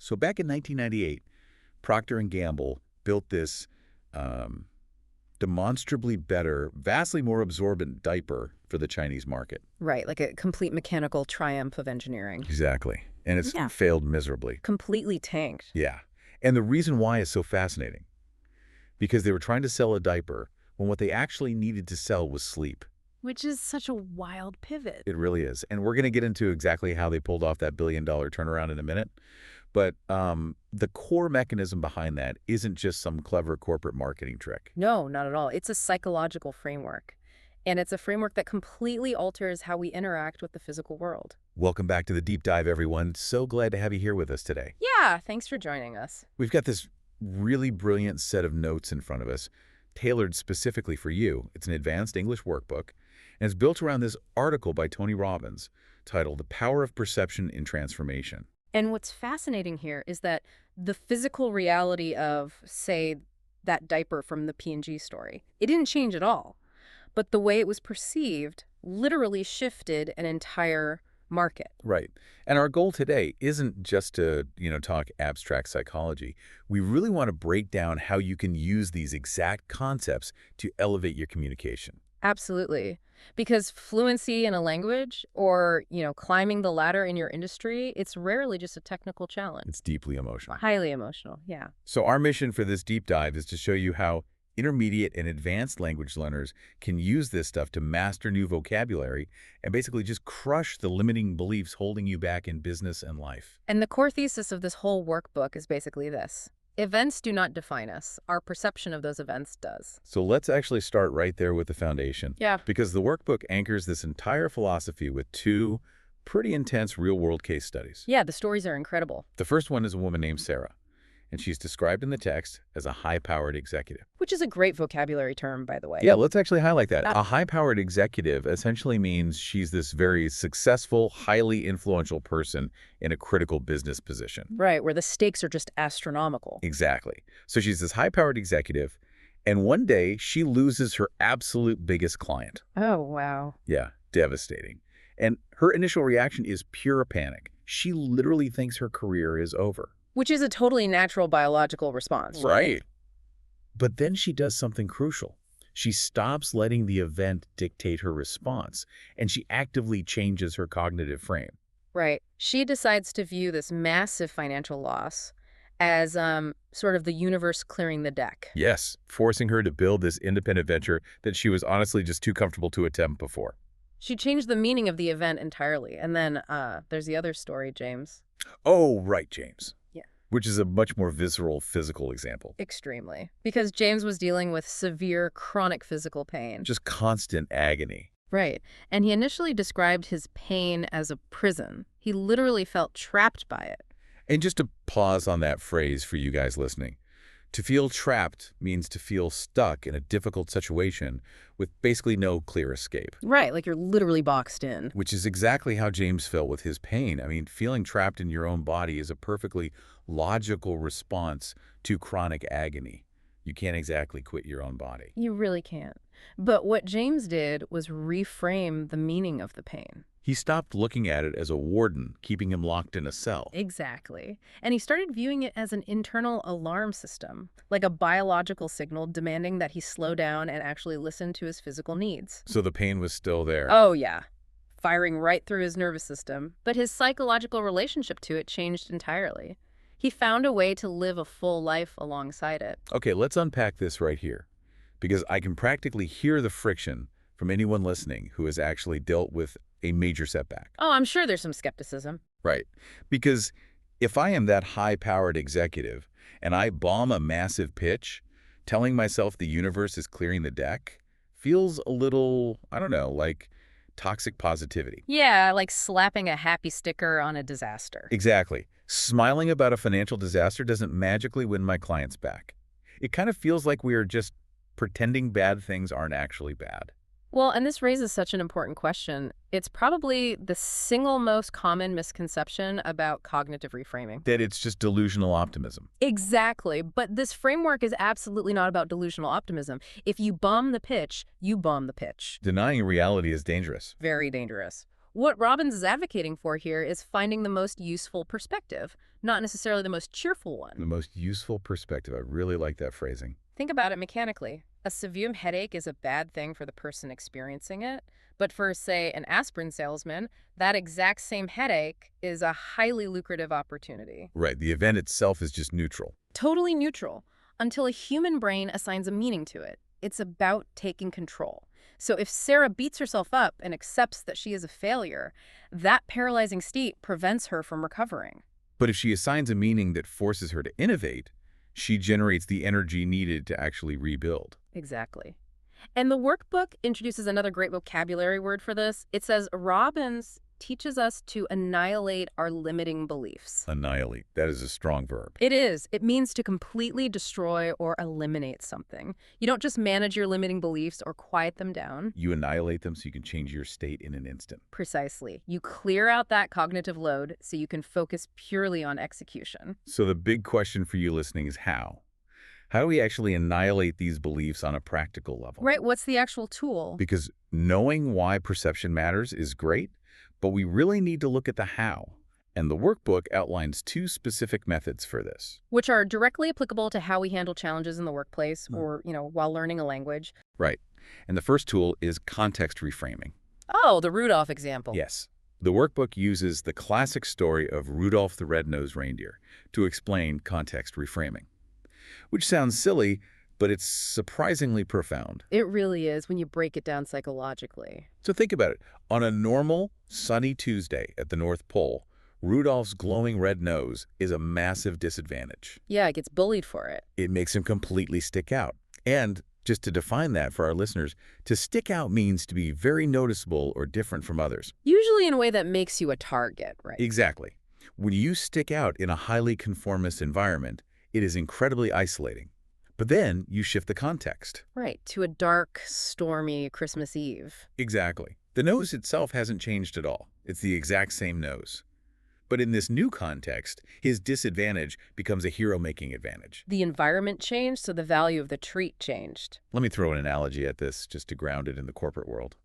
So back in 1998, Procter & Gamble built this demonstrably better, vastly more absorbent diaper for the Chinese market. Right, like a complete mechanical triumph of engineering. Exactly. And it's Yeah. failed miserably. Completely tanked. Yeah. And the reason why is so fascinating. Because they were trying to sell a diaper when what they actually needed to sell was sleep. Which is such a wild pivot. It really is. And we're going to get into exactly how they pulled off that billion-dollar turnaround in a minute. But the core mechanism behind that isn't just some clever corporate marketing trick. No, not at all. It's a psychological framework. And it's a framework that completely alters how we interact with the physical world. Welcome back to the Deep Dive, everyone. So glad to have you here with us today. Yeah, thanks for joining us. We've got this really brilliant set of notes in front of us, tailored specifically for you. It's an advanced English workbook, and it's built around this article by Tony Robbins titled The Power of Perception in Transformation. And what's fascinating here is that the physical reality of, say, that diaper from the P&G story, it didn't change at all. But the way it was perceived literally shifted an entire market. Right. And our goal today isn't just to, talk abstract psychology. We really want to break down how you can use these exact concepts to elevate your communication. Absolutely. Because fluency in a language or, climbing the ladder in your industry, it's rarely just a technical challenge. It's deeply emotional. Highly emotional, yeah. So our mission for this deep dive is to show you how intermediate and advanced language learners can use this stuff to master new vocabulary and basically just crush the limiting beliefs holding you back in business and life. And the core thesis of this whole workbook is basically this. Events do not define us. Our perception of those events does. So let's actually start right there with the foundation. Yeah. Because the workbook anchors this entire philosophy with two pretty intense real-world case studies. Yeah, the stories are incredible. The first one is a woman named Sarah, and she's described in the text as a high-powered executive. Which is a great vocabulary term, by the way. Yeah, let's actually highlight that. A high-powered executive essentially means she's this very successful, highly influential person in a critical business position. Right, where the stakes are just astronomical. Exactly. So she's this high-powered executive, and one day she loses her absolute biggest client. Oh, wow. Yeah, devastating. And her initial reaction is pure panic. She literally thinks her career is over. Which is a totally natural biological response. Right. But then she does something crucial. She stops letting the event dictate her response, and she actively changes her cognitive frame. Right. She decides to view this massive financial loss as sort of the universe clearing the deck. Yes, forcing her to build this independent venture that she was honestly just too comfortable to attempt before. She changed the meaning of the event entirely. And then there's the other story, James. Oh, right, James. Yeah. Which is a much more visceral physical example. Extremely. Because James was dealing with severe chronic physical pain. Just constant agony. Right. And he initially described his pain as a prison. He literally felt trapped by it. And just to pause on that phrase for you guys listening, to feel trapped means to feel stuck in a difficult situation with basically no clear escape. Right, like you're literally boxed in. Which is exactly how James felt with his pain. I mean, feeling trapped in your own body is a perfectly logical response to chronic agony. You can't exactly quit your own body. You really can't. But what James did was reframe the meaning of the pain. He stopped looking at it as a warden keeping him locked in a cell. Exactly. And he started viewing it as an internal alarm system, like a biological signal demanding that he slow down and actually listen to his physical needs. So the pain was still there. Oh, yeah. Firing right through his nervous system. But his psychological relationship to it changed entirely. He found a way to live a full life alongside it. Okay, let's unpack this right here, because I can practically hear the friction from anyone listening who has actually dealt with a major setback. Oh, I'm sure there's some skepticism. Right. Because if I am that high-powered executive and I bomb a massive pitch, telling myself the universe is clearing the deck feels a little, I don't know, like toxic positivity. Yeah, like slapping a happy sticker on a disaster. Exactly. Smiling about a financial disaster doesn't magically win my clients back. It kind of feels like we are just pretending bad things aren't actually bad. Well, and this raises such an important question. It's probably the single most common misconception about cognitive reframing. That it's just delusional optimism. Exactly. But this framework is absolutely not about delusional optimism. If you bomb the pitch, you bomb the pitch. Denying reality is dangerous. Very dangerous. What Robbins is advocating for here is finding the most useful perspective, not necessarily the most cheerful one. The most useful perspective. I really like that phrasing. Think about it mechanically. A severe headache is a bad thing for the person experiencing it, but for, say, an aspirin salesman, that exact same headache is a highly lucrative opportunity. Right. The event itself is just neutral. Totally neutral, until a human brain assigns a meaning to it. It's about taking control. So if Sarah beats herself up and accepts that she is a failure, that paralyzing state prevents her from recovering. But if she assigns a meaning that forces her to innovate, she generates the energy needed to actually rebuild. Exactly. And the workbook introduces another great vocabulary word for this. It says Robbins teaches us to annihilate our limiting beliefs. Annihilate. That is a strong verb. It is. It means to completely destroy or eliminate something. You don't just manage your limiting beliefs or quiet them down. You annihilate them so you can change your state in an instant. Precisely. You clear out that cognitive load so you can focus purely on execution. So the big question for you listening is how? How do we actually annihilate these beliefs on a practical level? Right. What's the actual tool? Because knowing why perception matters is great, but we really need to look at the how. And the workbook outlines 2 specific methods for this. Which are directly applicable to how we handle challenges in the workplace or, while learning a language. Right. And the first tool is context reframing. Oh, the Rudolph example. Yes. The workbook uses the classic story of Rudolph the Red-Nosed Reindeer to explain context reframing, which sounds silly, but it's surprisingly profound. It really is when you break it down psychologically. So think about it. On a normal, sunny Tuesday at the North Pole, Rudolph's glowing red nose is a massive disadvantage. Yeah, it gets bullied for it. It makes him completely stick out. And just to define that for our listeners, to stick out means to be very noticeable or different from others. Usually in a way that makes you a target, right? Exactly. When you stick out in a highly conformist environment, it is incredibly isolating. But then you shift the context. Right, to a dark, stormy Christmas Eve. Exactly. The nose itself hasn't changed at all. It's the exact same nose. But in this new context, his disadvantage becomes a hero-making advantage. The environment changed, so the value of the treat changed. Let me throw an analogy at this just to ground it in the corporate world.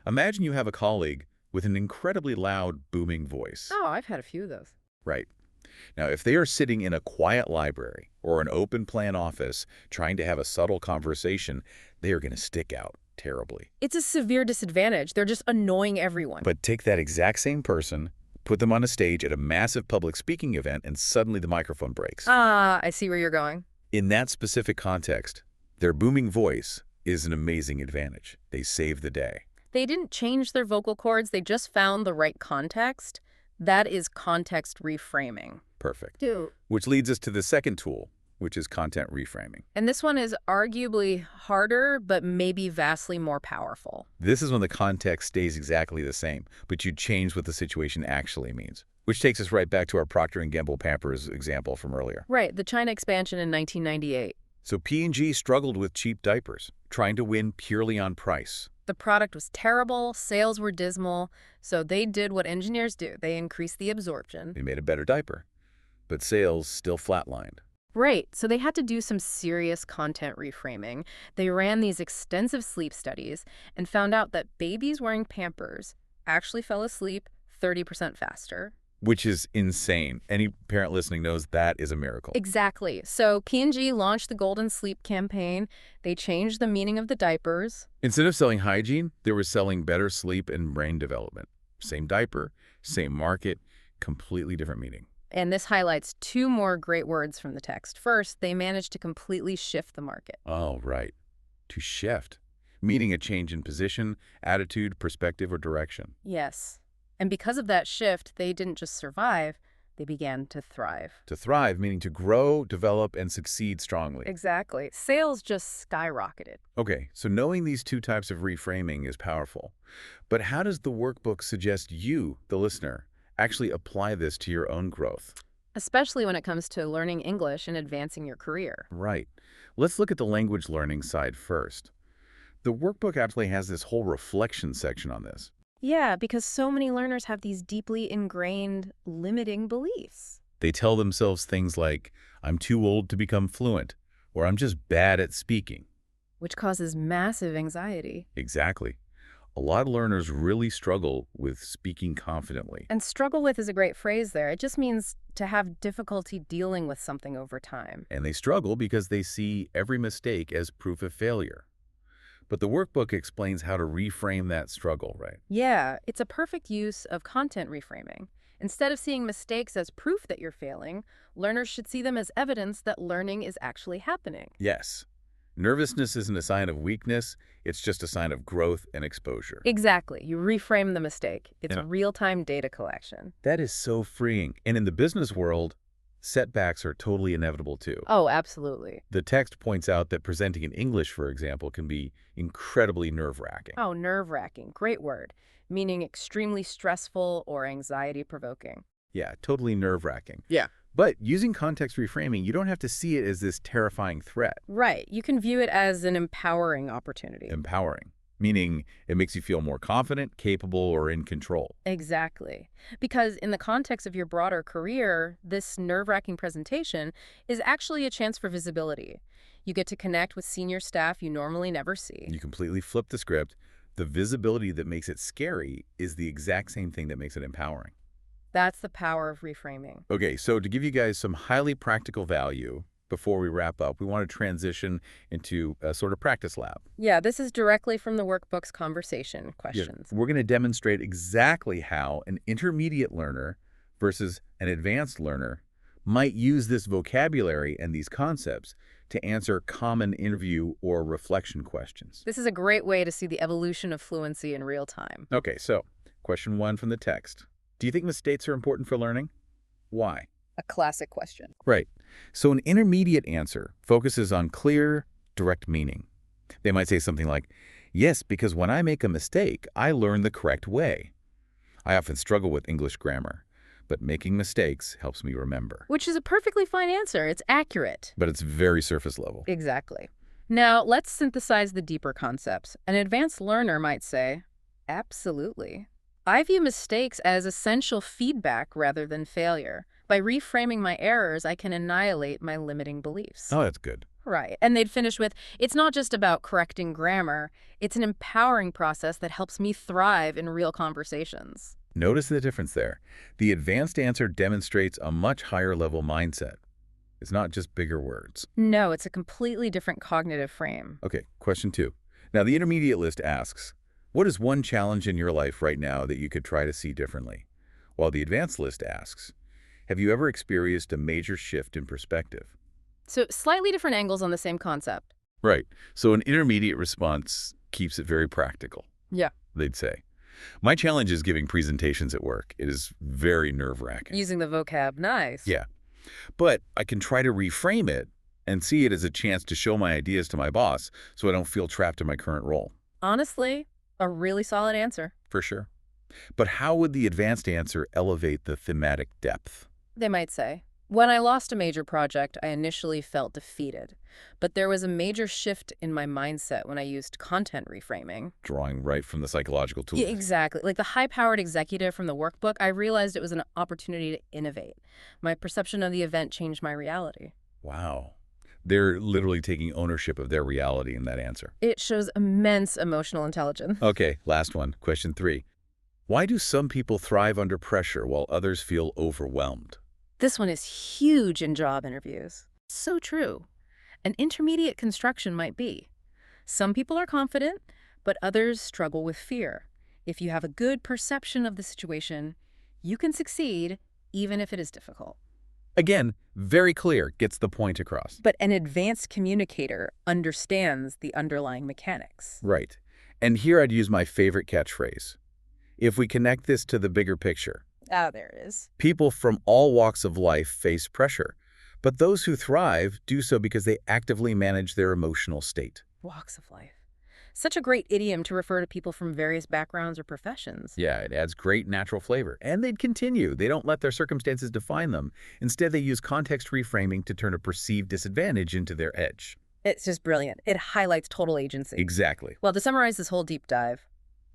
Imagine you have a colleague with an incredibly loud, booming voice. Oh, I've had a few of those. Right. Now, if they are sitting in a quiet library or an open-plan office trying to have a subtle conversation, they are going to stick out terribly. It's a severe disadvantage. They're just annoying everyone. But take that exact same person, put them on a stage at a massive public speaking event, and suddenly the microphone breaks. Ah, I see where you're going. In that specific context, their booming voice is an amazing advantage. They save the day. They didn't change their vocal cords. They just found the right context. That is context reframing. Perfect. Dude. Which leads us to the second tool, which is content reframing. And this one is arguably harder, but maybe vastly more powerful. This is when the context stays exactly the same, but you change what the situation actually means. Which takes us right back to our Procter & Gamble Pampers example from earlier. Right, the China expansion in 1998. So P&G struggled with cheap diapers, trying to win purely on price. The product was terrible, sales were dismal, so they did what engineers do. They increased the absorption. They made a better diaper, but sales still flatlined. Right, so they had to do some serious content reframing. They ran these extensive sleep studies and found out that babies wearing Pampers actually fell asleep 30% faster. Which is insane. Any parent listening knows that is a miracle. Exactly. So P&G launched the Golden Sleep campaign. They changed the meaning of the diapers. Instead of selling hygiene, they were selling better sleep and brain development. Same diaper, same market, completely different meaning. And this highlights 2 more great words from the text. First, they managed to completely shift the market. Oh, right. To shift, meaning a change in position, attitude, perspective, or direction. Yes. And because of that shift, they didn't just survive, they began to thrive. To thrive, meaning to grow, develop, and succeed strongly. Exactly. Sales just skyrocketed. Okay, so knowing these 2 types of reframing is powerful. But how does the workbook suggest you, the listener, actually apply this to your own growth? Especially when it comes to learning English and advancing your career. Right. Let's look at the language learning side first. The workbook actually has this whole reflection section on this. Yeah, because so many learners have these deeply ingrained limiting beliefs. They tell themselves things like, I'm too old to become fluent, or I'm just bad at speaking. Which causes massive anxiety. Exactly. A lot of learners really struggle with speaking confidently. And struggle with is a great phrase there. It just means to have difficulty dealing with something over time. And they struggle because they see every mistake as proof of failure. But the workbook explains how to reframe that struggle, right? Yeah, it's a perfect use of content reframing. Instead of seeing mistakes as proof that you're failing, learners should see them as evidence that learning is actually happening. Yes. Nervousness isn't a sign of weakness, it's just a sign of growth and exposure. Exactly. You reframe the mistake. It's Yeah. real-time data collection. That is so freeing. And in the business world, setbacks are totally inevitable too. Oh, absolutely. The text points out that presenting in English, for example, can be incredibly nerve-wracking. Oh, nerve-wracking. Great word. Meaning extremely stressful or anxiety-provoking. Yeah, totally nerve-wracking. Yeah. But using context reframing, you don't have to see it as this terrifying threat. Right. You can view it as an empowering opportunity. Empowering, meaning it makes you feel more confident, capable, or in control. Exactly. Because in the context of your broader career, this nerve-wracking presentation is actually a chance for visibility. You get to connect with senior staff you normally never see. You completely flip the script. The visibility that makes it scary is the exact same thing that makes it empowering. That's the power of reframing. Okay, so to give you guys some highly practical value, before we wrap up, we want to transition into a sort of practice lab. Yeah, this is directly from the workbook's conversation Yeah, questions. we're going to demonstrate exactly how an intermediate learner versus an advanced learner might use this vocabulary and these concepts to answer common interview or reflection questions. This is a great way to see the evolution of fluency in real time. Okay, so question 1 from the text. Do you think mistakes are important for learning? Why? A classic question. Right. So an intermediate answer focuses on clear, direct meaning. They might say something like, yes, because when I make a mistake, I learn the correct way. I often struggle with English grammar, but making mistakes helps me remember. Which is a perfectly fine answer. It's accurate. But it's very surface level. Exactly. Now, let's synthesize the deeper concepts. An advanced learner might say, absolutely. I view mistakes as essential feedback rather than failure. By reframing my errors, I can annihilate my limiting beliefs. Oh, that's good. Right. And they'd finish with, it's not just about correcting grammar, it's an empowering process that helps me thrive in real conversations. Notice the difference there. The advanced answer demonstrates a much higher level mindset. It's not just bigger words. No, it's a completely different cognitive frame. Okay, question 2. Now, the intermediate list asks, what is one challenge in your life right now that you could try to see differently? While the advanced list asks, have you ever experienced a major shift in perspective? So slightly different angles on the same concept. Right. So an intermediate response keeps it very practical. Yeah. They'd say, my challenge is giving presentations at work. It is very nerve-wracking. Using the vocab, nice. Yeah. But I can try to reframe it and see it as a chance to show my ideas to my boss so I don't feel trapped in my current role. Honestly, a really solid answer. For sure. But how would the advanced answer elevate the thematic depth? They might say, when I lost a major project, I initially felt defeated. But there was a major shift in my mindset when I used content reframing. Drawing right from the psychological tools. Yeah, exactly. Like the high-powered executive from the workbook, I realized it was an opportunity to innovate. My perception of the event changed my reality. Wow. They're literally taking ownership of their reality in that answer. It shows immense emotional intelligence. Okay, last one. Question 3. Why do some people thrive under pressure while others feel overwhelmed? This one is huge in job interviews. So true. An intermediate construction might be. Some people are confident, but others struggle with fear. If you have a good perception of the situation, you can succeed even if it is difficult. Again, very clear, gets the point across. But an advanced communicator understands the underlying mechanics. Right. And here I'd use my favorite catchphrase. If we connect this to the bigger picture, Ah, there it is. people from all walks of life face pressure, but those who thrive do so because they actively manage their emotional state. Walks of life. Such a great idiom to refer to people from various backgrounds or professions. Yeah, it adds great natural flavor. And they'd continue. They don't let their circumstances define them. Instead, they use context reframing to turn a perceived disadvantage into their edge. It's just brilliant. It highlights total agency. Exactly. Well, to summarize this whole deep dive,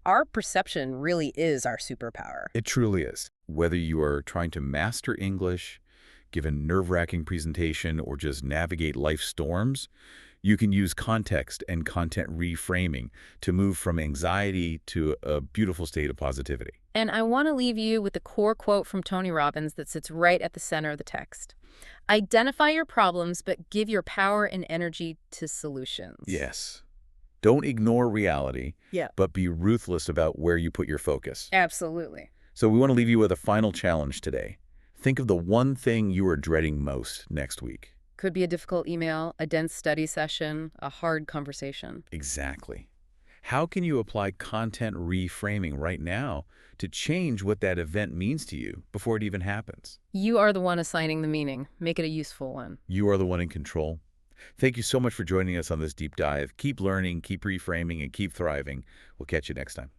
our perception really is our superpower. It truly is. Whether you are trying to master English, give a nerve-wracking presentation, or just navigate life's storms, you can use context and content reframing to move from anxiety to a beautiful state of positivity. And I want to leave you with the core quote from Tony Robbins that sits right at the center of the text. Identify your problems, but give your power and energy to solutions. Yes. Don't ignore reality, Yeah. but be ruthless about where you put your focus. Absolutely. So we want to leave you with a final challenge today. Think of the one thing you are dreading most next week. Could be a difficult email, a dense study session, a hard conversation. Exactly. How can you apply content reframing right now to change what that event means to you before it even happens? You are the one assigning the meaning. Make it a useful one. You are the one in control. Thank you so much for joining us on this deep dive. Keep learning, keep reframing, and keep thriving. We'll catch you next time.